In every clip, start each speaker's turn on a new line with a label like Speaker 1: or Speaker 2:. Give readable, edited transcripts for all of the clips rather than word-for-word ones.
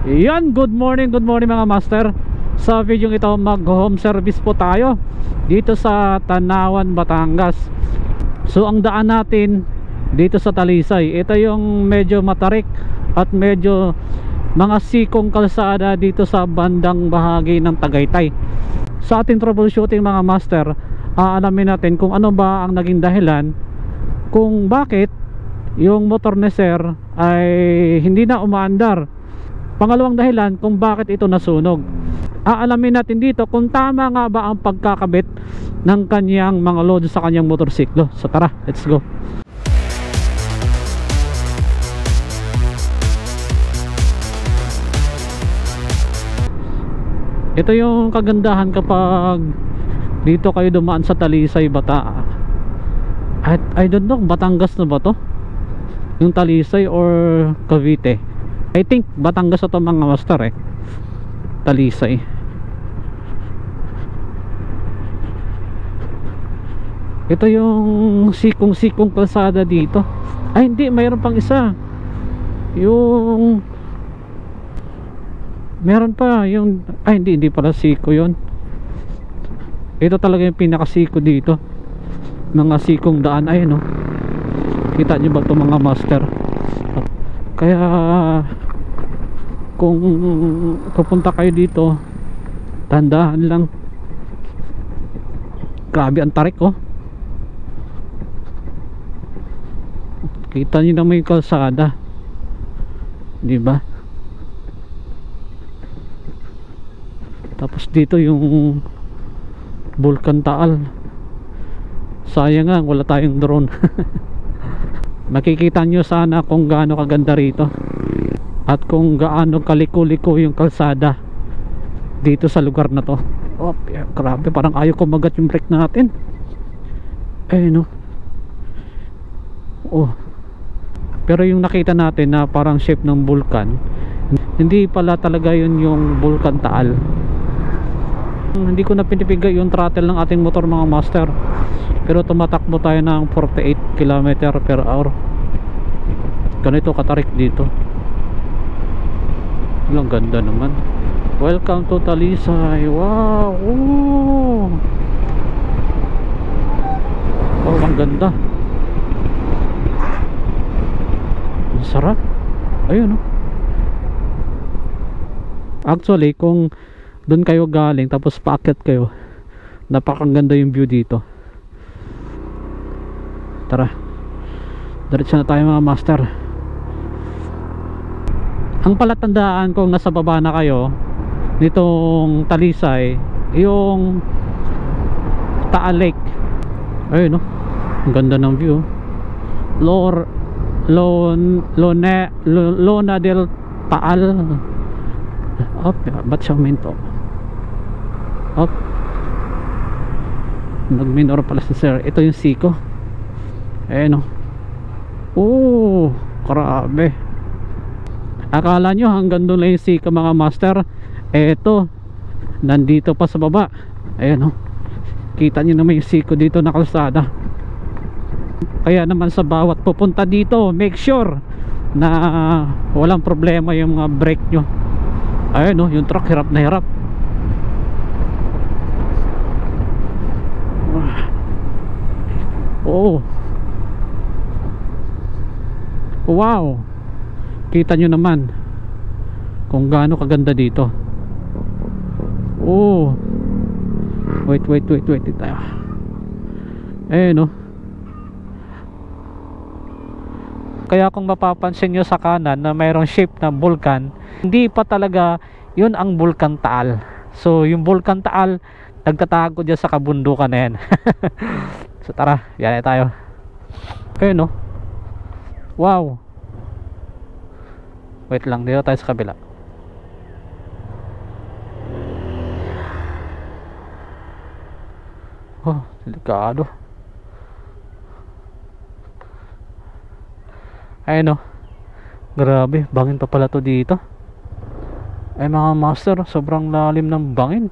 Speaker 1: Yan, good morning mga master. Sa video ito, mag home service po tayo dito sa Tanawan, Batangas. So ang daan natin dito sa Talisay, ito yung medyo matarik at medyo mga sikong kalsada dito sa bandang bahagi ng Tagaytay. Sa ating troubleshooting mga master, aalamin natin kung ano ba ang naging dahilan kung bakit yung motor ni sir ay hindi na umaandar. Pangalawang dahilan kung bakit ito nasunog. Aalamin natin dito kung tama nga ba ang pagkakabit ng kanyang mga load sa kanyang motorsiklo. So tara, let's go. Ito yung kagandahan kapag dito kayo dumaan sa Talisay, Bata. I don't know, Batangas na ba to? Yung Talisay or Cavite? I think Batangas ito mga master Talisay. Ito yung sikong kalsada dito. Ay hindi, mayroon pang isa. Yung meron pa yung hindi pala siko yun. Ito talaga yung pinakasiko dito. Mga sikong daan ay no. Kita nyo ba ito mga master? Kaya kung pupunta kayo dito, tandaan lang. Grabe ang tarik Kita nyo naman yung kalsada, di ba? Tapos dito yung Bulkan Taal. Sayang nga wala tayong drone. Makikita nyo sana kung gaano kaganda rito at kung gaano kaliko-liko yung kalsada dito sa lugar na to. Grabe, parang ayaw kumagat yung brake natin. No. Pero yung nakita natin na parang shape ng bulkan, hindi pala talaga yun yung Bulkan Taal. Hindi ko na pinipigay yung throttle ng ating motor mga master, pero tumatakbo tayo ng 48 km/h. Ganito katarik dito. Ang ganda naman. Welcome to Talisay. Wow. Ang ganda. Ang sarap. Ayun Actually, kung doon kayo galing tapos paakyat kayo, napakaganda yung view dito. Tara, diretso na tayo mga master. Ang palatandaan kung nasa baba na kayo nitong Talisay, yung Taal Lake. Ayun ang ganda ng view. Lona del Taal. Ba't siya minto? Nag-minor pala si sir. Ito yung siko. Grabe. Akala nyo hanggang doon lang yung siko mga master. Eto, nandito pa sa baba. Kita nyo naman yung siko dito na kalsada. Kaya naman sa bawat pupunta dito, make sure na walang problema yung mga brake nyo. Yung truck hirap na hirap. Wow. Kita nyo naman kung gaano kaganda dito. Wait tayo. Kaya kung mapapansin nyo sa kanan na mayroong shape na bulkan, hindi pa talaga yun ang Bulkan Taal. So yung Bulkan Taal nagtatago dyan sa kabundukan na yan. So tara, yan tayo. Wow. Wait lang, dito tayo sa kabila. Delikado. Grabe, bangin pa pala to dito. Mga master, sobrang lalim ng bangin.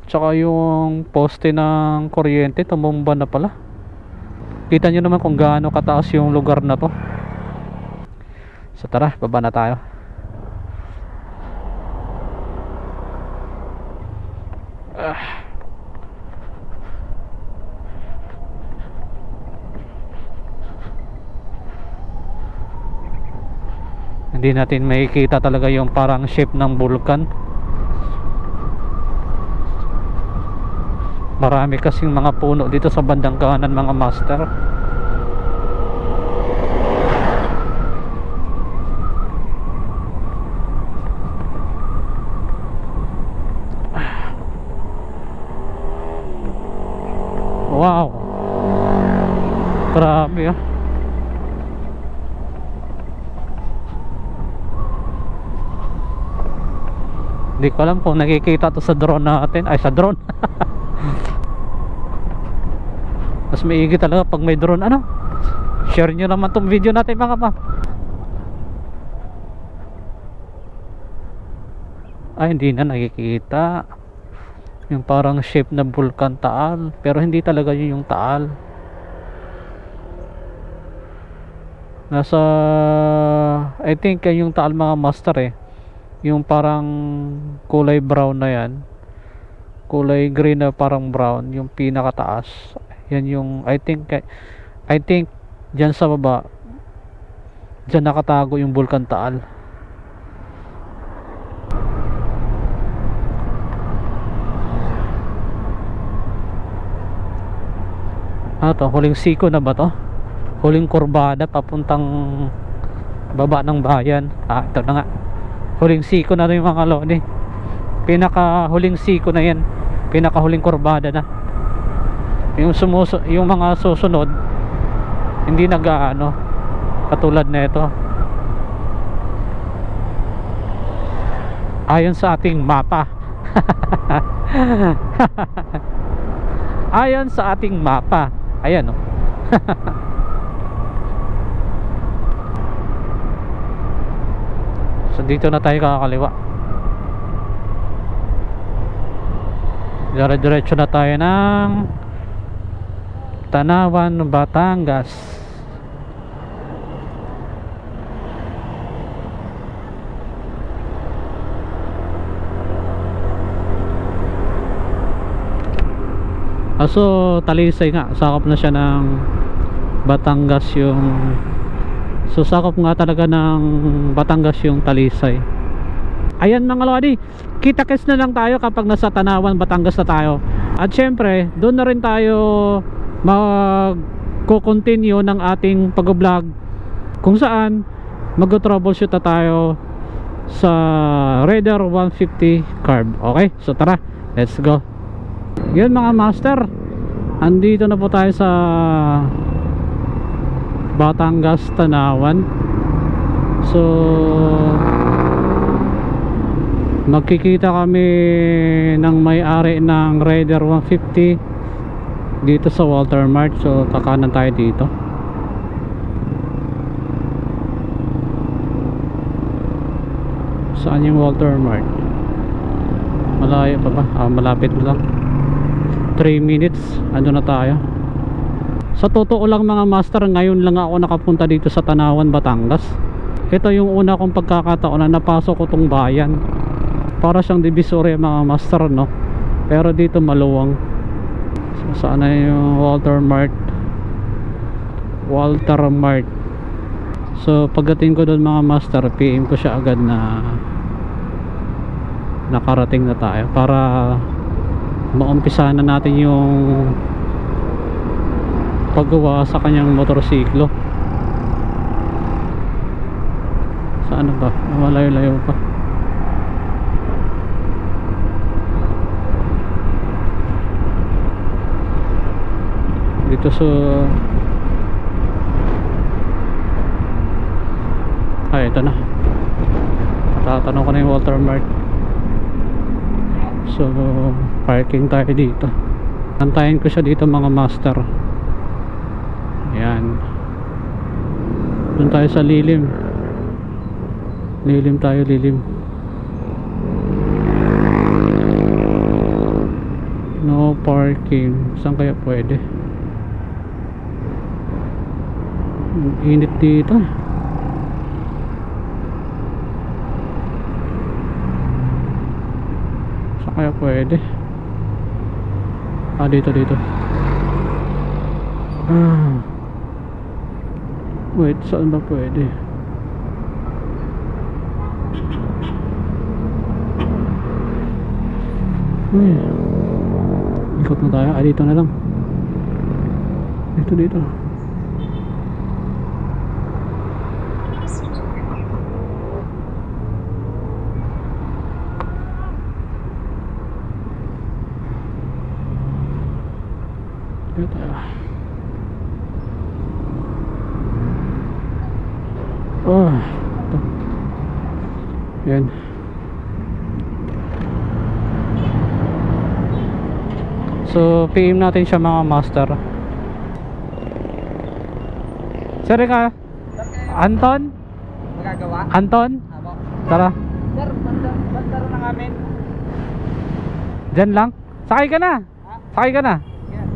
Speaker 1: Tsaka yung poste ng kuryente tumumba na pala. Kita nyo naman kung gaano kataas yung lugar na to. So tara, baba na tayo. Ah. Hindi natin makikita talaga yung parang shape ng vulkan. Marami kasing mga puno dito sa bandang kanan mga master. Wow, grabe ah. Hindi ko alam kung nakikita to sa drone natin. Ay, sa drone. Mas maigi talaga pag may drone. Ano? Share nyo naman tong video natin mga pa. Ay, hindi na nakikita yung parang shape na vulkan Taal. Pero hindi talaga yun yung Taal. Nasa I think yung Taal mga master eh. Yung parang kulay brown na yan, kulay green na parang brown, yung pinakataas yan yung I think dyan sa baba, dyan nakatago yung Vulkan Taal. Ano to, huling siko na ba to? Huling kurbada papuntang baba ng bayan. Ito na nga, huling siko na rin yung mga lodi. Pinaka huling siko na yan, pinaka huling kurbada na. Yung mga susunod hindi nag-aano katulad na ito. Ayon sa ating mapa. Ayon sa ating mapa. Ayan o. So dito na tayo kakaliwa. Dire-diretso na tayo ng Tanawan, Batangas. So Talisay nga, sakop na siya ng Batangas yung, so sakop nga talaga ng Batangas yung Talisay. Ayan mga lodi, kita-kits na lang tayo kapag nasa Tanawan, Batangas na tayo. At syempre doon na rin tayo mag-continue ng ating pag-vlog, kung saan mag-troubleshoot na tayo sa Raider 150 carb. Okay, so tara, let's go. Yun mga master, andito na po tayo sa Batangas, Tanawan. So magkikita kami ng may-ari ng Raider 150 dito sa Walter Mart. So kakanan tayo dito. Saan yung Walter Mart? Malayo pa ba? Malapit lang, 3 minutes ando na tayo. Sa totoo lang mga master, ngayon lang ako nakapunta dito sa Tanawan, Batangas. Ito yung una kong pagkakataon na napasok ko tong bayan. Para siyang Divisoria mga master, no? Pero dito maluwang. So, saan na yung Walter Mart? Walter Mart. So pagdating ko doon mga master, PM ko siya agad na nakarating na tayo para maumpisa na natin yung paggawa sa kanyang motorsiklo. Saan ba? Malayo-layo pa. Dito sa ito na. Tatanong ko na yung Walter Mart. So parking tayo dito. Antayin ko siya dito mga master. Ayan. Doon tayo sa lilim. Lilim tayo, lilim. No parking. Saan kaya pwede? Init dito. Saan kaya pwede? Ah, dito. Wait, saan ba pwede? Uy, ikot na tayo. Ah, dito na lang. Dito. Dito tayo. Oh, ito. Yan. So, PM natin siya mga master. Sorry ka, Anton?
Speaker 2: Magagawa?
Speaker 1: Anton?
Speaker 2: Abo.
Speaker 1: Tara.
Speaker 2: Sir, bandar na namin.
Speaker 1: Diyan lang? Sakay ka na.
Speaker 2: Ha?
Speaker 1: Sakay ka na.
Speaker 2: Yan.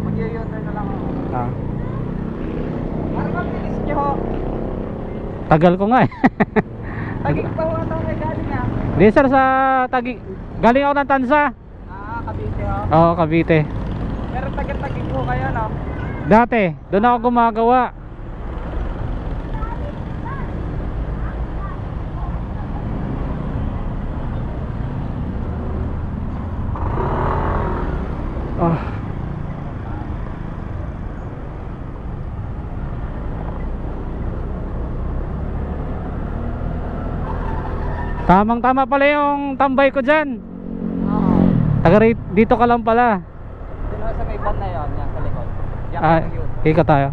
Speaker 2: Mag-u-turn na lang ako.
Speaker 1: Ah.
Speaker 2: Para mabilis nyo ho.
Speaker 1: Tagal ko nga eh.
Speaker 2: Tagig pa ho ito kay galing ha.
Speaker 1: Di sir, sa Taguig. Galing ako ng Tansa.
Speaker 2: Cavite ho.
Speaker 1: Oo, Cavite.
Speaker 2: Pero tagig ho kayo no?
Speaker 1: Dati, doon ako gumagawa. Ah. Tamang-tama pala yung tambay ko dyan.
Speaker 2: Oo.
Speaker 1: Dito ka lang pala.
Speaker 2: Dito sa may van na yun, yan sa likod. Yan
Speaker 1: Ah,
Speaker 2: kayo.
Speaker 1: ika tayo.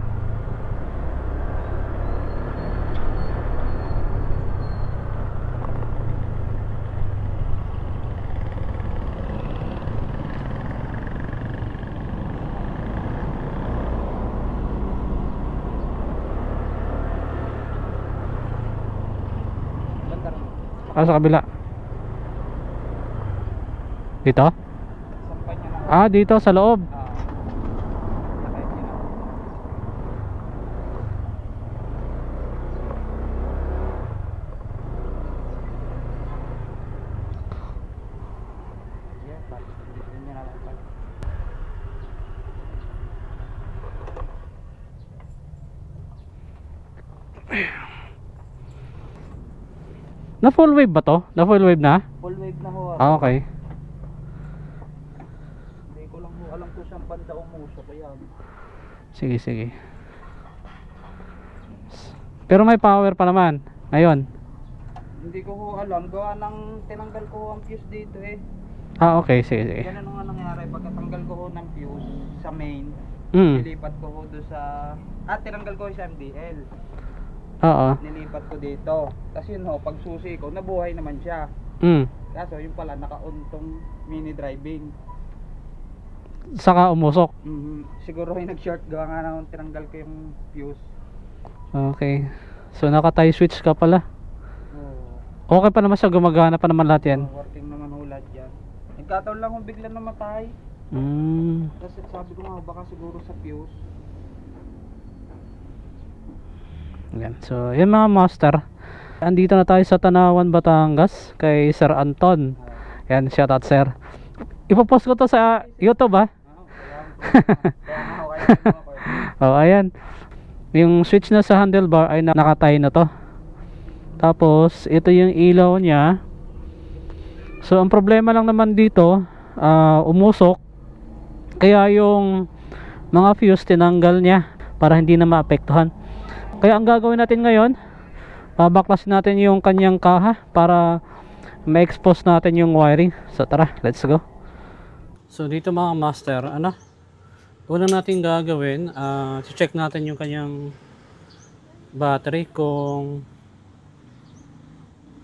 Speaker 2: Bandar.
Speaker 1: Ah, sa kabila. Dito?
Speaker 2: Sampay nyo na.
Speaker 1: Ah, dito sa loob.
Speaker 2: Sakay nyo na. Yes, yun nyo na lang pala.
Speaker 1: Na full wave ba to? Na full wave na?
Speaker 2: Full wave na ho.
Speaker 1: Ah, okay.
Speaker 2: Hindi ko lang ho alam kung saan banda umusok. Kaya
Speaker 1: Sige. Pero may power pa naman. Ngayon.
Speaker 2: hindi ko ho alam. Gawa ng tinanggal ko ho ang fuse dito eh.
Speaker 1: Ah, okay. Sige.
Speaker 2: Ganun nga nangyari. Pagkatanggal ko ho ng fuse sa main,
Speaker 1: Mm.
Speaker 2: nilipat ko ho doon sa... tinanggal ko sa MDL.
Speaker 1: Oo.
Speaker 2: Nilipat ko dito. Tapos yun ho, pag susi ko, nabuhay naman siya.
Speaker 1: Mm.
Speaker 2: Kaso yun pala, naka-on tong mini driving.
Speaker 1: Saka umusok.
Speaker 2: Siguro yung nag-short, gawa nga naman tinanggal ko yung fuse.
Speaker 1: Okay. So naka-tie switch ka pala.
Speaker 2: Oh,
Speaker 1: Okay pa naman siya, gumagana pa naman lahat yan.
Speaker 2: working naman ho lahat yan. Nagkataon lang kung bigla namatay.
Speaker 1: Mm.
Speaker 2: Kasi sabi ko nga, baka siguro sa fuse.
Speaker 1: Yan. So, yan mga master. Andito na tayo sa Tanawan, Batangas kay Sir Anton. Yan, shout out sir. Ipopost ko to sa YouTube ha.
Speaker 2: Kaya nga ho, kaya nga ako.
Speaker 1: Oh, ayan. Yung switch na sa handlebar ay nakatay na to. Tapos, ito yung ilaw niya. So, ang problema lang naman dito, umusok. Kaya yung mga fuse tinanggal niya para hindi na maapektuhan. Kaya ang gagawin natin ngayon, babaklasin natin yung kanyang kaha para ma-expose natin yung wiring. So, tara, let's go. So, dito mga master, una natin gagawin, check natin yung kanyang battery kung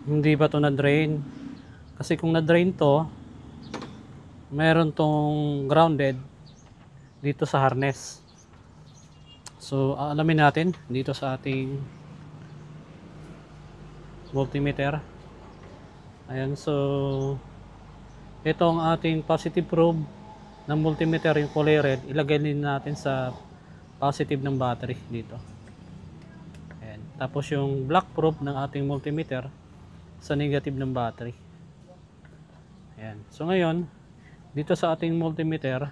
Speaker 1: hindi ba to na-drain. Kasi kung na-drain to, meron tong grounded dito sa harness. So, alamin natin dito sa ating multimeter. Ayan, so ito ang ating positive probe ng multimeter, yung kulay red. Ilagay din natin sa positive ng battery dito. Ayan. Tapos yung black probe ng ating multimeter sa negative ng battery. Ayan. So ngayon, dito sa ating multimeter,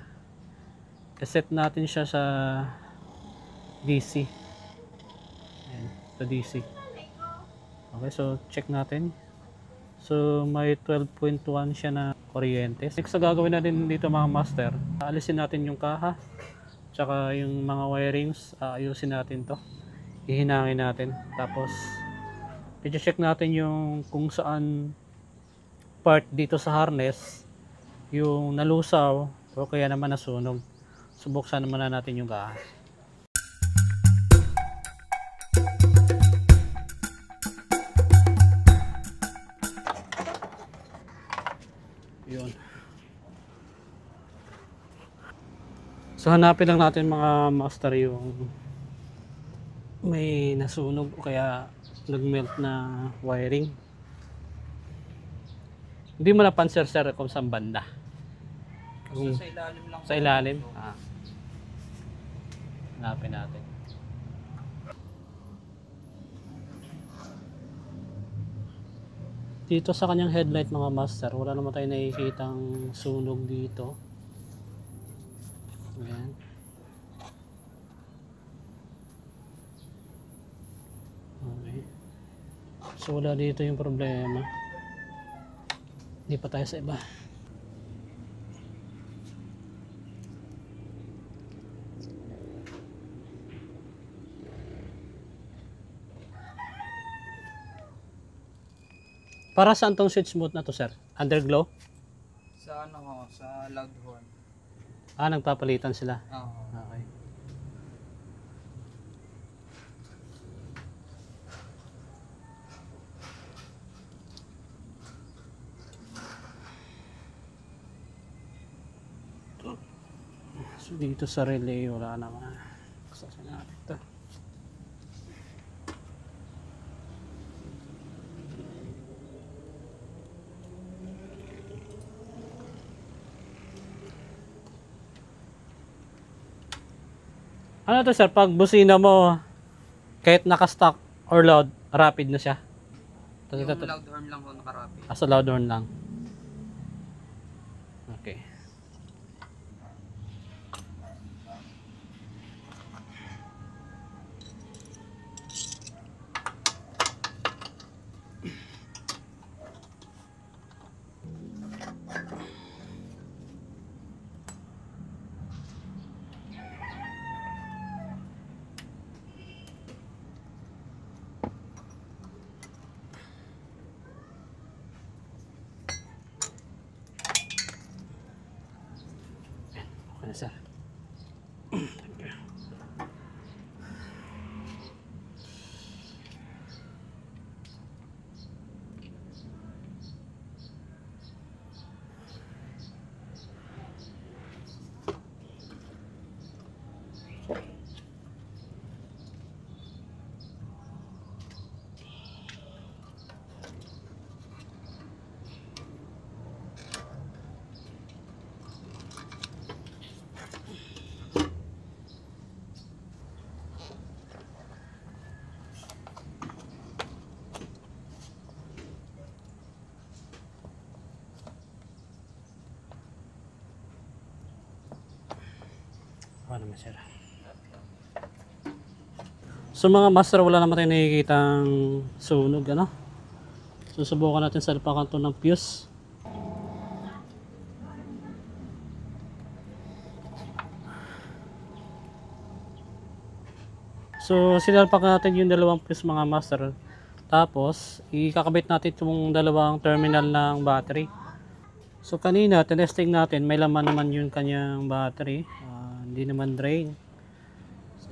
Speaker 1: set natin siya sa DC. Ayan, sa DC. Okay, so check natin. So may 12.1 siya na kuryente. Next na gagawin natin dito mga master, alisin natin yung kaha tsaka yung mga wirings, ayusin natin to, hihinangin natin, tapos i-check natin yung kung saan part dito sa harness yung nalusaw o kaya naman nasunog. Subuksan naman na natin yung kaha. Yun. So hanapin lang natin mga master yung may nasunog o kaya nagmelt na wiring. Hindi mo napansin sir kung saan banda. Kung
Speaker 2: Sa ilalim lang.
Speaker 1: sa ilalim. Hanapin natin. Dito sa kanyang headlight mga master, wala naman tayo nakikitang sunog dito. Ayan. Okay. So wala dito yung problema. Hindi pa tayo sa iba. Para saan tong switch mode na to sir? Underglow?
Speaker 2: Sa ano ho, sa loud horn.
Speaker 1: Nagpapalitan sila.
Speaker 2: Oo.
Speaker 1: Okay. So dito sa relay wala naman. Saan natin ito? Ano to sir, pag busina mo kahit naka-stock or loud, rapid na siya?
Speaker 2: Yung loud horn lang ho nakarapid.
Speaker 1: Sa loud horn lang. Okay. Okay na sir. Ano naman sir? So mga master, wala naman tayo nakikitang sunog, ano? Susubukan natin sa pakanto ng fuse. So sinalpak natin yung dalawang fuse mga master. Tapos ikakabit natin itong dalawang terminal ng battery. So kanina tinesting natin, may laman naman yung kanyang battery. Hindi naman drain. So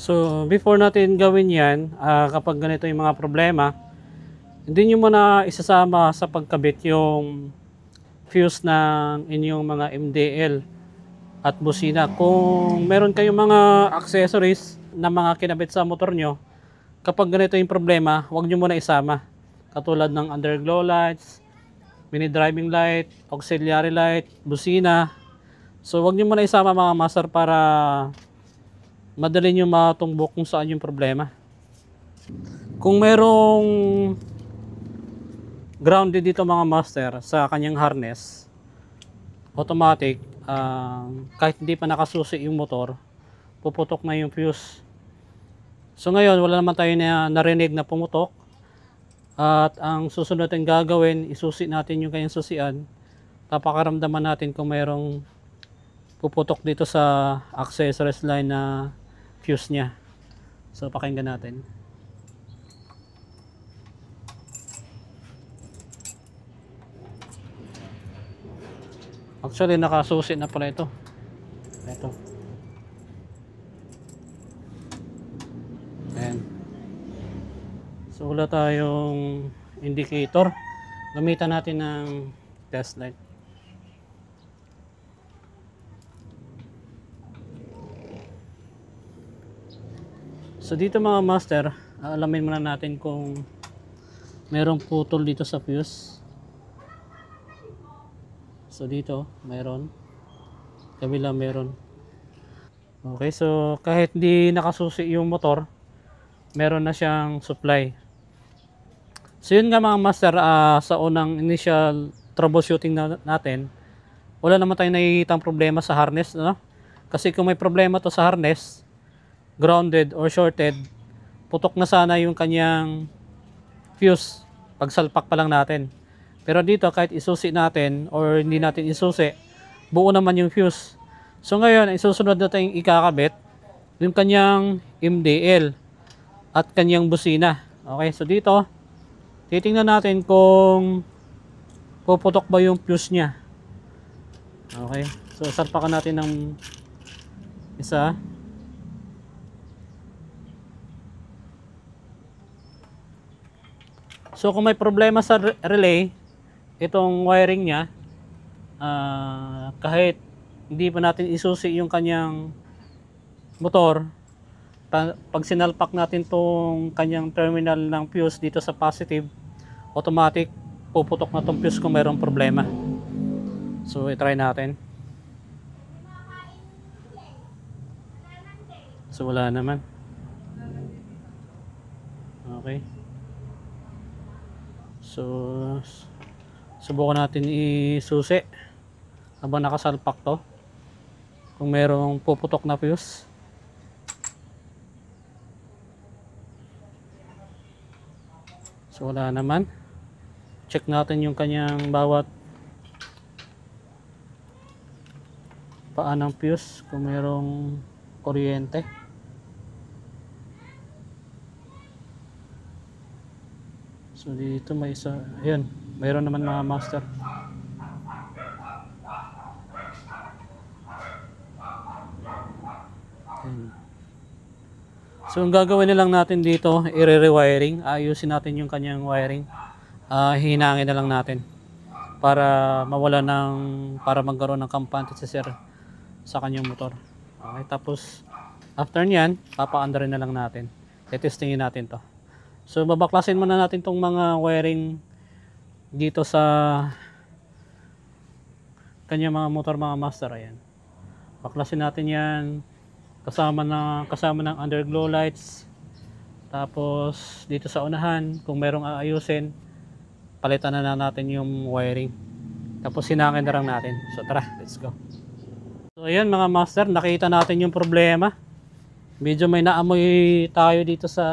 Speaker 1: So, before natin gawin yan, kapag ganito yung mga problema, hindi nyo muna isasama sa pagkabit yung fuse ng inyong mga MDL. at busina. Kung meron kayong mga accessories na mga kinabit sa motor nyo, kapag ganito yung problema, huwag nyo muna isama. Katulad ng underglow lights, mini driving light, auxiliary light, busina. So huwag nyo muna isama mga master para madali nyo matumbok kung saan yung problema. Kung merong grounded dito mga master sa kanyang harness, automatic, kahit hindi pa nakasusi yung motor, puputok na yung fuse. So ngayon wala naman tayo na narinig na pumutok, at ang susunod natin gagawin, isusi natin yung kanyang susian, papakaramdaman natin kung mayroong puputok dito sa accessories line na fuse nya. So pakinggan natin. Actually nakasusi na pala ito. Ito. Ayan. So wala tayong indicator. Gamitan natin ng test light. So dito mga master, alamin muna natin kung merong putol dito sa fuse. So dito meron, kabila meron. Okay, so kahit di nakasusi yung motor, meron na siyang supply. So yun nga mga master, sa unang initial troubleshooting natin, wala naman tayong nakikitang problema sa harness, no? Kasi kung may problema to sa harness, grounded or shorted, putok na sana yung kanyang fuse pagsalpak pa lang natin. Pero dito kahit isusi natin or hindi natin isusi, buo naman yung fuse. So ngayon, isusunod natin ikakabit yung kanyang MDL at kanyang busina. Okay, so dito titingnan natin kung puputok ba yung fuse nya. Okay, so salpakan natin ng isa. So kung may problema sa relay, itong wiring nya, kahit hindi pa natin isusi yung kanyang motor, pag sinalpak natin tong kanyang terminal ng fuse dito sa positive, automatic puputok na tong fuse kung mayroong problema. So i-try natin. So wala naman. Okay. So subukan natin isusi habang nakasalpak to kung merong puputok na fuse. So wala naman. Check natin yung kanyang bawat paa ng fuse kung merong kuryente. So dito may isa, ayun, mayroon naman mga master. Ayun. So ang gagawin na lang natin dito, i-rewiring, ayusin natin yung kanyang wiring. Hihinangin na lang natin para mawala para magkaroon ng kampante si sir sa kanyang motor. Okay, tapos after nyan, papaandarin na lang natin. Testingin natin to. So babaklasin muna natin tong mga wiring dito sa kanyang mga motor mga master. Ayan. Baklasin natin yan kasama ng underglow lights. Tapos dito sa unahan, kung merong aayusin, palitan na natin yung wiring. Tapos hinangin na lang natin. So tara, let's go. So ayan mga master, nakita natin yung problema. Medyo may naamoy tayo dito sa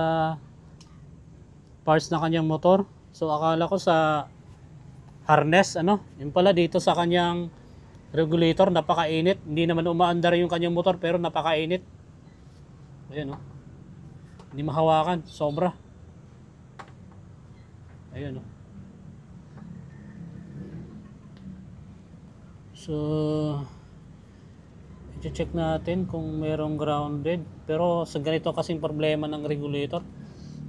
Speaker 1: parts ng kanyang motor. So akala ko sa harness, yun pala dito sa kanyang regulator, napakainit. Hindi naman umaandar yung kanyang motor pero napakainit. Ayan, hindi mahawakan, sobra. Ayan, So i-check natin kung merong grounded. Pero sa ganito kasing problema ng regulator,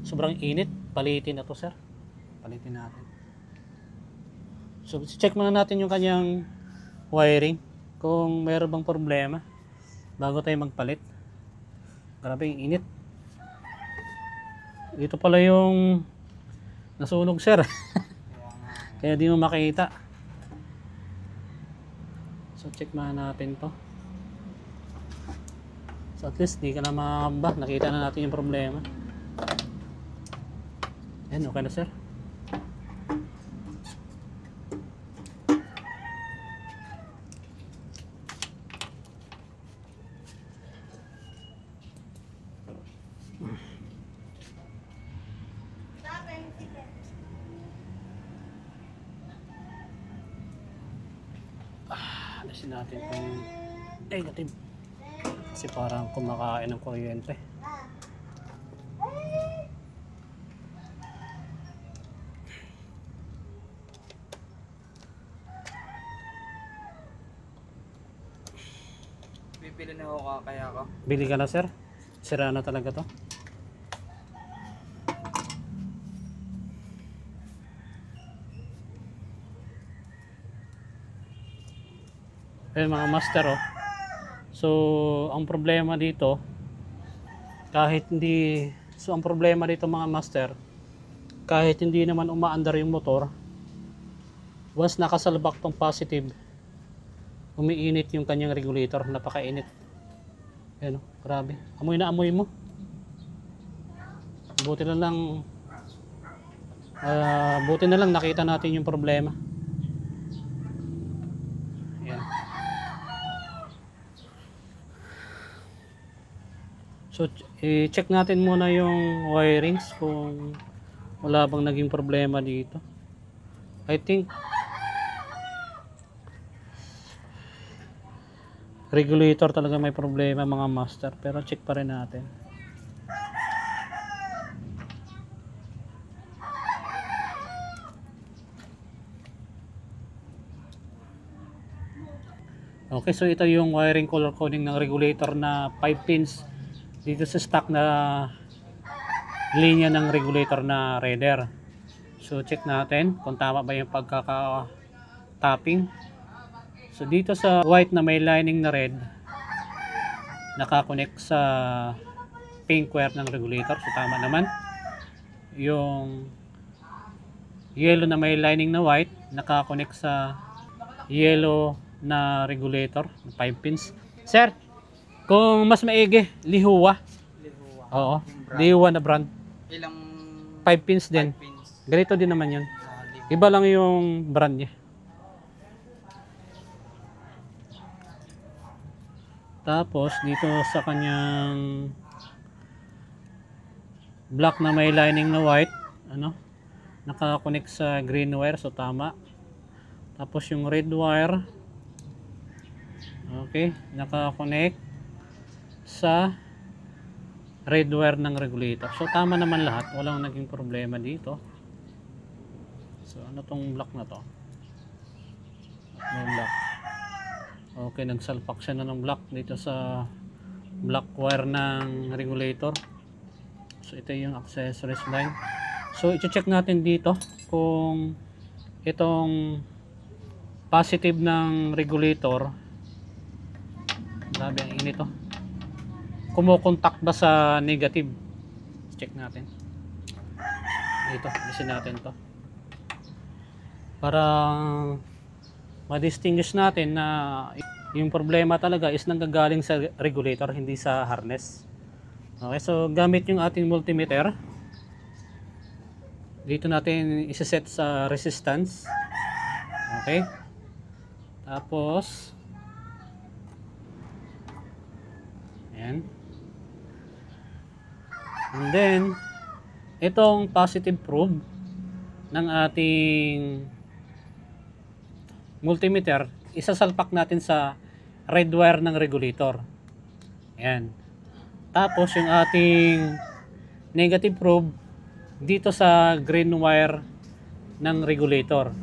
Speaker 1: sobrang init. Palitin na to sir. Palitin natin. So check muna natin yung kanyang wiring kung meron bang problema bago tayo magpalit. Grabe yung init. Dito pala yung nasunog, sir. Kaya di mo makita. So check natin to. So at least di ka na makamba. Nakita na natin yung problema. Yan, okay na, sir. Alisin natin itong negative kasi parang kumakain ng kuryente.
Speaker 2: Bibili na ako kaya ako.
Speaker 1: Bili ka na, sir. Sira na talaga to. Ayun mga master, oh. So ang problema dito mga master, kahit hindi naman umaandar yung motor, once nakasalbak tong positive, umiinit yung kanyang regulator. Napakainit. Ayan, oh, grabe. Amoy na amoy mo. Buti na lang nakita natin yung problema. So, i-check natin muna yung wirings kung wala bang naging problema dito. I think regulator talaga may problema mga master, pero check pa rin natin. Okay, so ito yung wiring color coding ng regulator na 5 pins dito sa stock na linya ng regulator na Raider. So check natin kung tama ba yung pagkaka-tapping. So dito sa white na may lining na red, nakakonect sa pink wire ng regulator. So tama naman. Yung yellow na may lining na white, nakakonect sa yellow na regulator, 5 pins. Sir, kung mas maigi, Lihua.
Speaker 2: Lihua.
Speaker 1: Oo, Lihua na brand.
Speaker 2: Ilang
Speaker 1: 5 pins din.
Speaker 2: 5 pins?
Speaker 1: Ganito din naman yun.
Speaker 2: Lihua.
Speaker 1: Iba lang yung brand niya. Tapos dito sa kanyang black na may lining na white, nakakonect sa green wire, so tama. Tapos yung red wire, okay, nakakonect sa red wire ng regulator. So tama naman lahat, walang naging problema dito. So ano tong block na to? May block. Okay, nagsalpak siya na ng block dito sa black wire ng regulator. So ito yung accessories line. So i-check natin dito kung itong positive ng regulator, grabe ang init to, kumukontak ba sa negative. Check natin dito, alisin natin to para ma-distinguish natin na yung problema talaga is nanggagaling sa regulator, hindi sa harness. Okay, so gamit yung ating multimeter, dito natin isa-set sa resistance. Okay, tapos ayan. And then itong positive probe ng ating multimeter, isasalpak natin sa red wire ng regulator. Ayan. Tapos yung ating negative probe dito sa green wire ng regulator.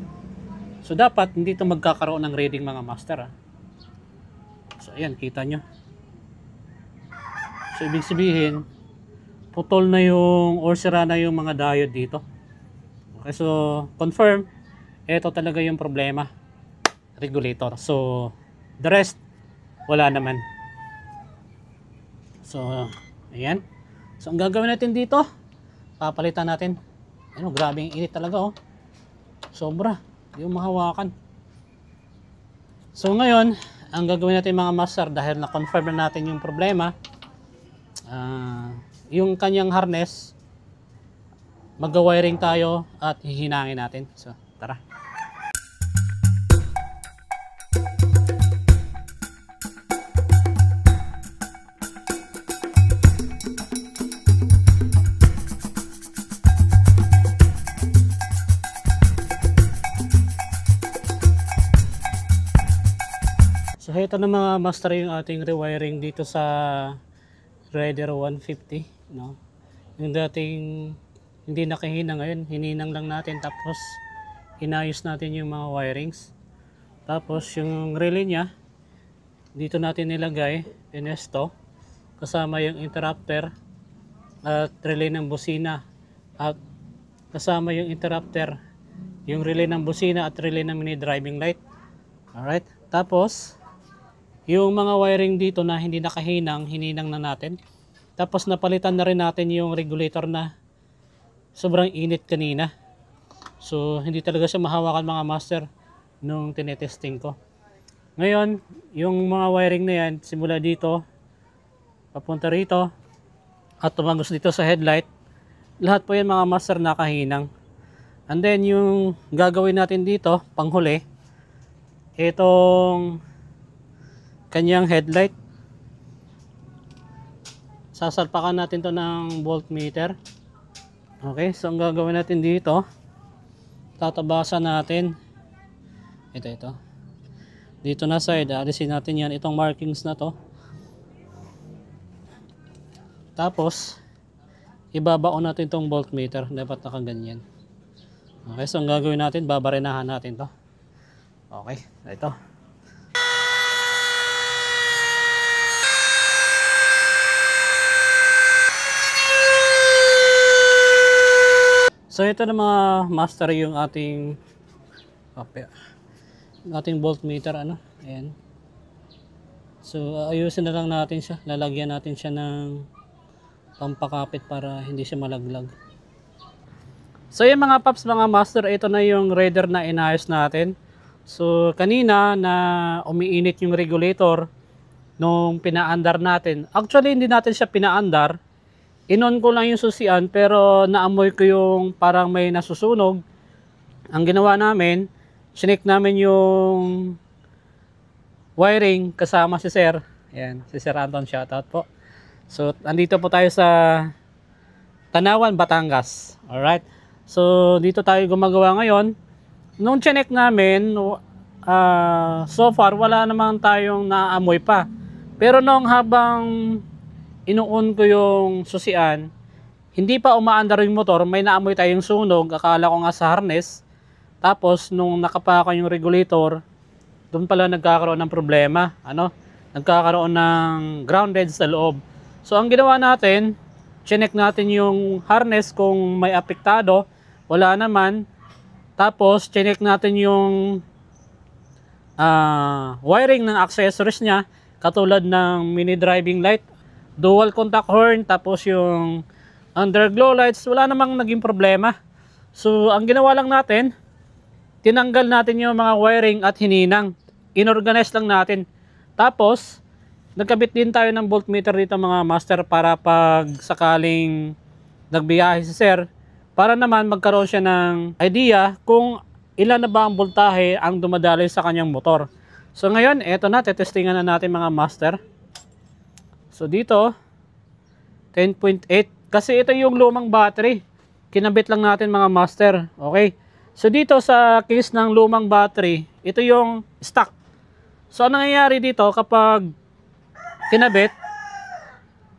Speaker 1: So dapat hindi ito magkakaroon ng reading mga master. So ayan, kita nyo. So ibig sabihin, putol na yung or sira na yung mga diode dito. Okay, so confirm, ito talaga yung problema, regulator. So The rest, wala naman. So, ayan. So, ang gagawin natin dito, papalitan natin. Ano, grabe yung init talaga, oh. Sobra. Hindi mo mahawakan. So, ngayon, ang gagawin natin mga master, dahil na-confirm na natin yung problema, yung kanyang harness, mag-wiring tayo at hihinangin natin. So, tara. So ito na mga master yung ating rewiring dito sa Raider 150, no? Yung dating hindi nakahina, ngayon hininang lang natin, tapos inayos natin yung mga wirings. Tapos yung relay niya dito natin nilagay, pinesto, kasama yung interrupter at relay ng busina, at kasama yung interrupter, yung relay ng busina at relay ng mini driving light. Alright, tapos yung mga wiring dito na hindi nakahinang, hininang na natin. Tapos napalitan na rin natin yung regulator na sobrang init kanina. So hindi talaga siya mahawakan mga master nung tinetesting ko. Ngayon, yung mga wiring na yan, simula dito, papunta rito, at tumagos dito sa headlight, lahat po yan mga master nakahinang. And then yung gagawin natin dito, panghuli, itong kanyang headlight, sasalpakan natin to ng voltmeter. Okay, so ang gagawin natin dito, tatabasan natin ito dito na side, alisin natin yan, itong markings na to, tapos ibabaon natin itong voltmeter, dapat nakaganyan. Okay, so ang gagawin natin, babarenahan natin to. Okay, ito. So ito na mga master yung ating voltmeter, ano, ayan. So ayusin na lang natin siya, lalagyan natin siya ng pampakapit para hindi siya malaglag. So yung mga paps, mga master, ito na yung Raider na inayos natin. So kanina na umiinit yung regulator nung pinaandar natin. Actually hindi natin siya pinaandar, inon ko lang yung susian, pero naamoy ko yung parang may nasusunog. Ang ginawa namin, sinek namin yung wiring kasama si Sir. Ayan, si Sir Anton, shoutout po. So, andito po tayo sa Tanawan, Batangas. Alright. So, dito tayo gumagawa ngayon. Nung chinek namin, so far, wala naman tayong naamoy pa. Pero nung habang inuun ko yung susian, hindi pa umaandar yung motor, may naamoy tayong sunog, akala ko nga sa harness. Tapos nung nakapaka yung regulator, doon pala nagkakaroon ng problema, nagkakaroon ng grounded sa loob. So ang ginawa natin, chinek natin yung harness kung may apektado, wala naman. Tapos chinek natin yung wiring ng accessories niya, katulad ng mini driving light, dual contact horn, tapos yung underglow lights, wala namang naging problema. So ang ginawa lang natin, tinanggal natin yung mga wiring at hininang, inorganize lang natin. Tapos nagkabit din tayo ng voltmeter dito mga master, para pag sakaling nagbiyahe si Sir, para naman magkaroon siya ng idea kung ilan na ba ang voltahe ang dumadaloy sa kanyang motor. So ngayon, eto na, tetestingan na natin mga master. So dito 10.8, kasi ito yung lumang battery, kinabit lang natin mga master. Okay, so dito sa case ng lumang battery, ito yung stock. So ano nangyayari dito kapag kinabit,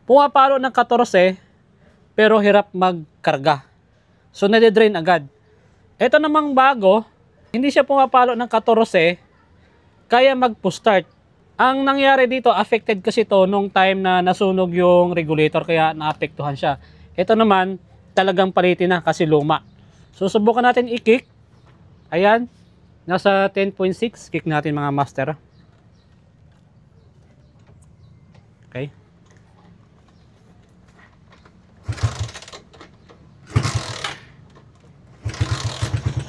Speaker 1: pumapalo ng 14 pero hirap magkarga, so nade-drain agad. Ito namang bago, hindi siya pumapalo ng 14, kaya mag-push start. Ang nangyari dito, affected kasi to nung time na nasunog yung regulator, kaya naapektuhan siya. Ito naman, talagang palitin na kasi luma. So subukan natin i-kick. Ayan, nasa 10.6, kick natin mga master. Okay.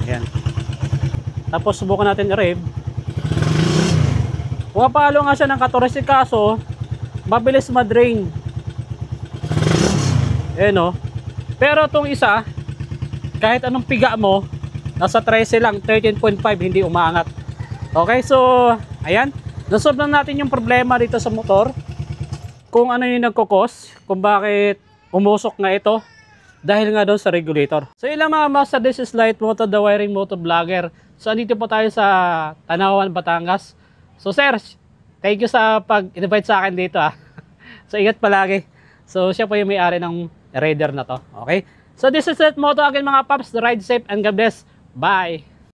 Speaker 1: Ayan. Tapos subukan natin i-rev. Pumapalo nga siya ng 14 kaso mabilis ma-drain. Ayan o. Pero itong isa, kahit anong piga mo, nasa 13 lang, 13.5, hindi umaangat. Okay, so ayan. Nasolve na natin yung problema dito sa motor. Kung ano yung nagkukos, kung bakit umusok nga ito. Dahil nga doon sa regulator. So yun lang mga master, this is Light Moto, the wiring moto vlogger. So andito po tayo sa Tanawan, Batangas. So sir, thank you sa pag-invite sa akin dito ah. So ingat palagi. So siya po yung may-ari ng Raider na to. Okay? So this is Light Moto again mga paps. Ride safe and God bless. Bye!